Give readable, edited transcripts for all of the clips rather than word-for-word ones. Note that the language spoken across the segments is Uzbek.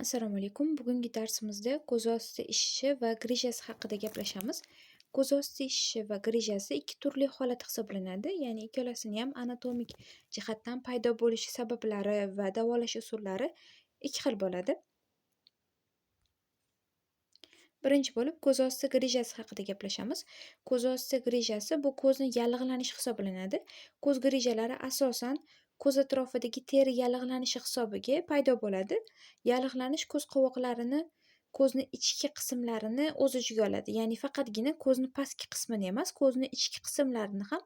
Assalomu alaykum. Bugungi darsimizda ko'z osti ishishi va grijasi haqida gaplashamiz. Ko'z osti ishishi va grijasi ikki turli holat hisoblanadi. Ya'ni ikkalasini ham anatomik jihatdan paydo bo'lishi sabablari va davolash usullari ikki xil bo'ladi. Birinchi bo'lib ko'z osti grijasi haqida gaplashamiz. Ko'z osti grijasi bu ko'zni yallig'lanishi hisoblanadi. Ko'z grijalari asosan ko'z atrofidagi teri yallig'lanishi hisobiga paydo bo'ladi. Yallig'lanish ko'z qovoqlarini, ko'zni ichki qismlarini o'z ichiga oladi. Ya'ni faqatgina ko'zni pastki qismini emas, ko'zni ichki qismlarini ham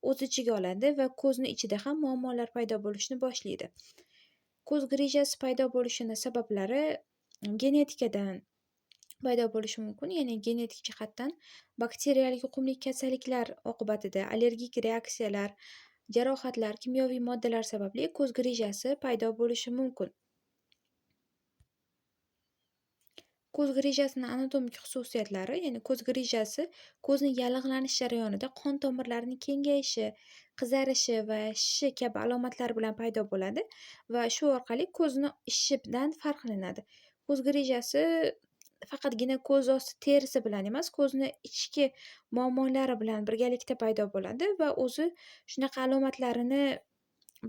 o'z ichiga oladi va ko'zni ichida ham muammolar paydo bo'lishni boshlaydi. Ko'z grijasi paydo bo'lishini sabablari genetikadan paydo bo'lishi mumkin. Ya'ni genetik jihatdan bakteriyalik yuqumli kasalliklar oqibatida allergik reaksiyalar, jarohatlar, kimyoviy moddalar sababli ko'z grijasi paydo bo'lishi mumkin. Ko'z grijasining anatomik xususiyatlari, ya'ni ko'z grijasi ko'zni yallig'lanish jarayonida qon tomirlarining kengayishi, qizarishi va shishi kabi alomatlar bilan paydo bo'ladi va shu orqali ko'zni ishishidan farqlanadi. Ko'z grijasi faqatgina ko'z osti terisi bilan emas, ko'zni ichki muammolari bilan birgalikda paydo bo'ladi va o'zi shunaqa alomatlarini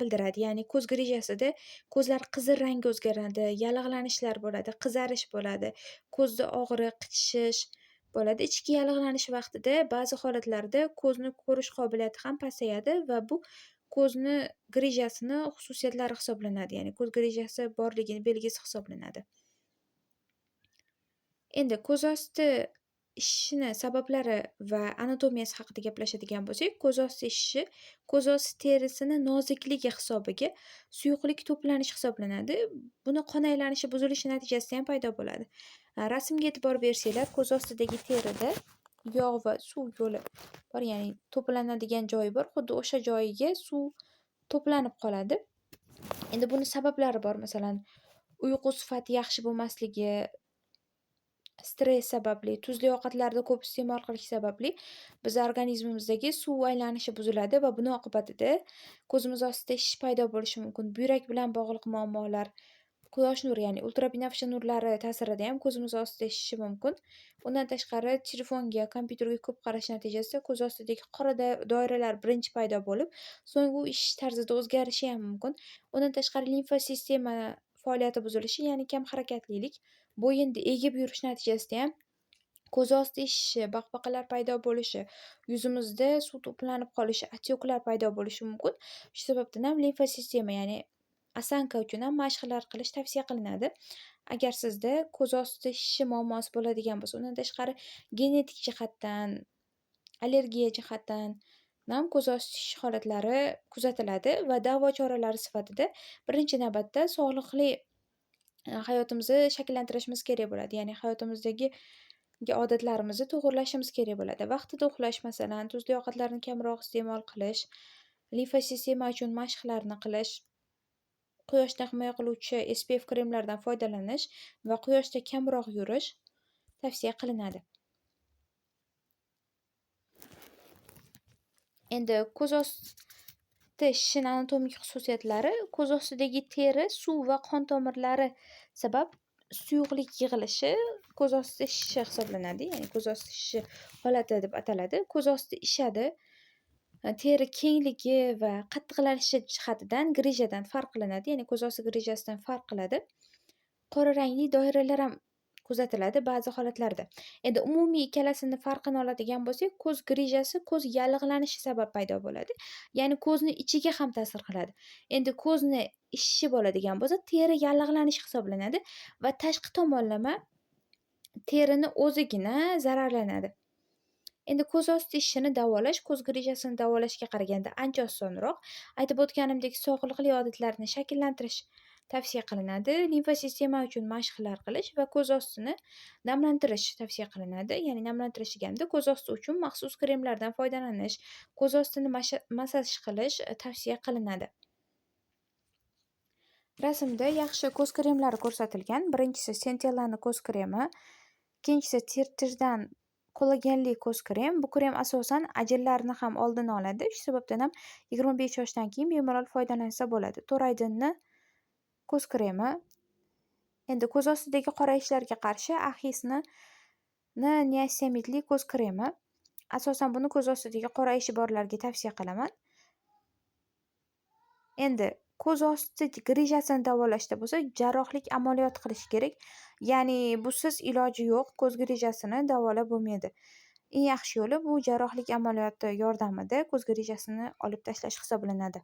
bildiradi. Ya'ni ko'z grijasida ko'zlar qizil rangga o'zgaradi, yallig'lanishlar bo'ladi, qizarish bo'ladi, ko'zda og'riq, qichishish bo'ladi. Ichki yallig'lanish vaqtida ba'zi holatlarda ko'zni ko'rish qobiliyati ham pasayadi va bu ko'zni grijasini xususiyatlari hisoblanadi. Ya'ni ko'z grijasi borligini belgisi hisoblanadi. Endi ko'z osti ishishini sabablari va anatomiyasi haqida gaplashadigan bo'lsak, ko'z osti ishishi ko'z osti terisini nozikligi hisobiga suyuqlik to'planishi hisoblanadi. Buni qon aylanishi buzilishi natijasida ham paydo bo'ladi. Rasmga e'tibor bersanglar, ko'z ostidagi terida yog' va suv yo'li bor, ya'ni to'planadigan joyi bor. Xuddi o'sha joyiga suv to'planib qoladi. Endi buni sabablari bor. Masalan, uyqu sifati yaxshi bo'lmasligi, stress sababli, tuzli ovqatlarni ko'p iste'mol qilish sababli biz organizmimizdagi suv aylanishi buziladi va buni oqibatida ko'zimiz ostida shish paydo bo'lishi mumkin. Buyrak bilan bog'liq muammolar, quyosh nuri, ya'ni ultrabinafsha nurlari ta'sirida ham ko'zimiz ostida shishishi mumkin. Undan tashqari telefonga, kompyuterga ko'p qarash natijasida ko'z ostidagi qora doiralar birinchi paydo bo'lib, so'ng u ishish tarzida o'zgarishi ham mumkin. Undan tashqari limfa sistema faoliyati buzilishi, ya'ni kam harakatlilik, bo'yinni egib yurish natijasida ham ko'z osti ishishi, baqbaqalar paydo bo'lishi, yuzimizda suv to'planib qolishi, отекlar paydo bo'lishi mumkin. Shu sababdan ham limfa sistema, ya'ni osanka uchun ham mashqlar qilish tavsiya qilinadi. Agar sizda ko'z osti shishishi muammosi bo'ladigan bo'lsa, undan tashqari genetik jihatdan, allergiya jihatdan ham ko'z osti shishish holatlari kuzatiladi va davo choralari sifatida birinchi navbatda sog'liqli hayotimizni shakllantirishimiz kerak bo'ladi. Ya'ni hayotimizdagi odatlarimizni to'g'irlashimiz kerak bo'ladi. Vaqtida uxlash, masalan, tuzli ovqatlarni kamroq iste'mol qilish, limfa sistema uchun mashqlarni qilish, quyoshdan himoya qiluvchi SPF kremlardan foydalanish va quyoshda kamroq yurish tavsiya qilinadi. Endi ko'z osti shishining anatomik xususiyatlari: ko'z ostidagi teri, suv va qon tomirlari sabab suyuqlik yig'ilishi ko'z osti shishishi hisoblanadi. Ya'ni ko'z osti shishishi holati deb ataladi. Ko'z osti ishadi. Teri kengligi va qattiqlanishi jihatidan grijadan farq qilinadi. Ya'ni ko'z osti grijasidan farq qiladi. Qora rangli doiralar ham kuzatiladi ba'zi holatlarda. Endi umumiy ikkalasini farqini oladigan bo'lsak, ko'z grijasi ko'z yallig'lanishi sabab paydo bo'ladi. Ya'ni ko'zni ichiga ham ta'sir qiladi. Endi ko'zni ishishi bo'ladigan bo'lsa, teri yallig'lanishi hisoblanadi va tashqi tomonlama terini o'zigina zararlanadi. Endi ko'z osti ishishini davolash ko'z grijasini davolashga qaraganda ancha osonroq. Aytib o'tganimdek, sog'liqli odatlarni shakllantirish tavsiya qilinadi. Limfa sistema uchun mashqlar qilish va ko'z ostini namlantirish tavsiya qilinadi. Ya'ni namlantirish deganimda ko'z osti uchun maxsus kremlardan foydalanish, ko'z ostini massaj qilish tavsiya qilinadi. Rasmda yaxshi ko'z kremlari ko'rsatilgan. Birinchisi Centellani ko'z kremi, ikkinchisi Tirtirdan kollagenli ko'z krem. Bu krem asosan ajinlarni ham oldini oladi. Shu sababdan ham 25 yoshdan keyin bemalol foydalansa bo'ladi. To'raydinni ko'z kremi, Endi ko'z ostidagi qorayishlarga qarshi Axisni niasinamidli ko'z kremi. Asosan buni ko'z ostidagi qorayishi borlarga tavsiya qilaman. Endi ko'z osti grijasini davolashda bo'lsa, jarrohlik amaliyot qilish kerak. Ya'ni busiz iloji yo'q, ko'z grijasini davolab bo'lmaydi. Eng yaxshi yo'li bu jarrohlik amaliyoti yordamida ko'z grijasini olib tashlash hisoblanadi.